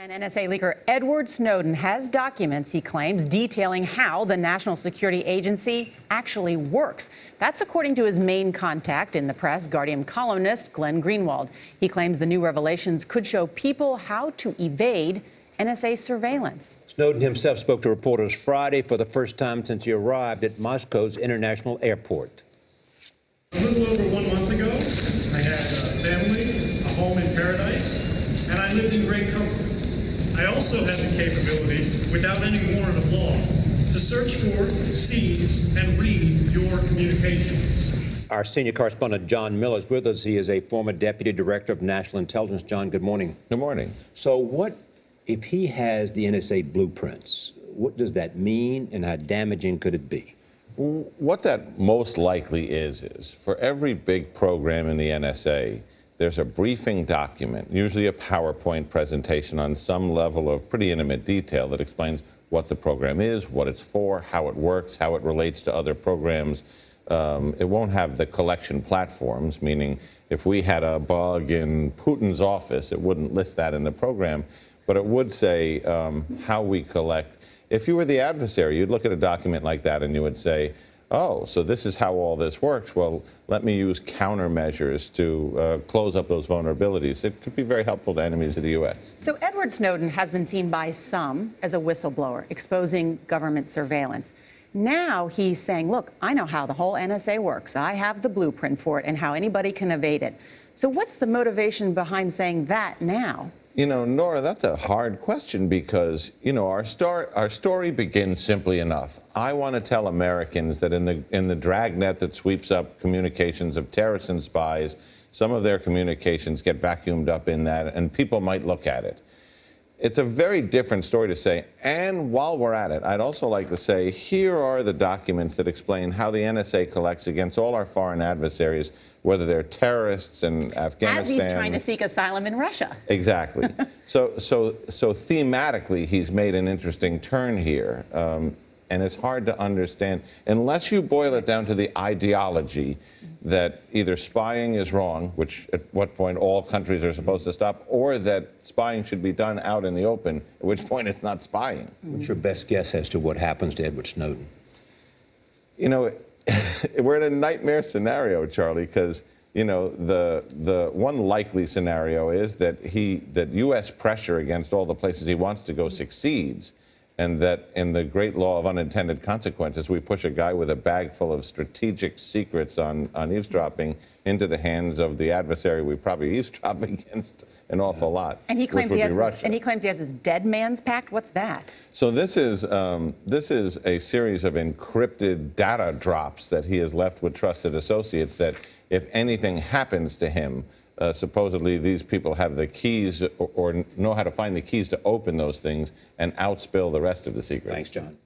And NSA leaker Edward Snowden has documents, he claims, detailing how the National Security Agency actually works. That's according to his main contact in the press, Guardian columnist Glenn Greenwald. He claims the new revelations could show people how to evade NSA surveillance. Snowden himself spoke to reporters Friday for the first time since he arrived at Moscow's international airport. A little over 1 month ago, I had a family, a home in paradise, and I lived in great comfort. I also had the capability, without any warrant of law, to search for, seize, and read your communications. Our senior correspondent, John Miller, is with us. He is a former deputy director of national intelligence. John, good morning. Good morning. So what, if he has the NSA blueprints, what does that mean and how damaging could it be? What that most likely is for every big program in the NSA, there's a briefing document, usually a PowerPoint presentation on some level of pretty intimate detail that explains what the program is, what it's for, how it works, how it relates to other programs. It won't have the collection platforms, meaning if we had a bug in Putin's office, it wouldn't list that in the program, but it would say how we collect. If you were the adversary, you'd look at a document like that and you would say, oh, so this is how all this works. Well, let me use countermeasures to close up those vulnerabilities. It could be very helpful to enemies of the U.S. So Edward Snowden has been seen by some as a whistleblower, exposing government surveillance. Now he's saying, look, I know how the whole NSA works. I have the blueprint for it and how anybody can evade it. So what's the motivation behind saying that now? You know, Nora, that's a hard question because, you know, our story begins simply enough. I want to tell Americans that in the dragnet that sweeps up communications of terrorists and spies, some of their communications get vacuumed up in that, and people might look at it. It's a very different story to say, and while we're at it, I'd also like to say, here are the documents that explain how the NSA collects against all our foreign adversaries, whether they're terrorists in Afghanistan. As he's trying to seek asylum in Russia. Exactly. So thematically, he's made an interesting turn here, and it's hard to understand, unless you boil it down to the ideology that either spying is wrong, which at what point all countries are supposed to stop, or that spying should be done out in the open, at which point it's not spying. What's your best guess as to what happens to Edward Snowden? You know, we're in a nightmare scenario, Charlie, because, you know, the one likely scenario is that U.S. pressure against all the places he wants to go succeeds, and that in the great law of unintended consequences, we push a guy with a bag full of strategic secrets on eavesdropping into the hands of the adversary we probably eavesdrop against an awful lot. And he claims he has this dead man's pact. What's that? So this is a series of encrypted data drops that he has left with trusted associates that if anything happens to him, supposedly these people have the keys or know how to find the keys to open those things and outspill the rest of the secrets. Thanks, John.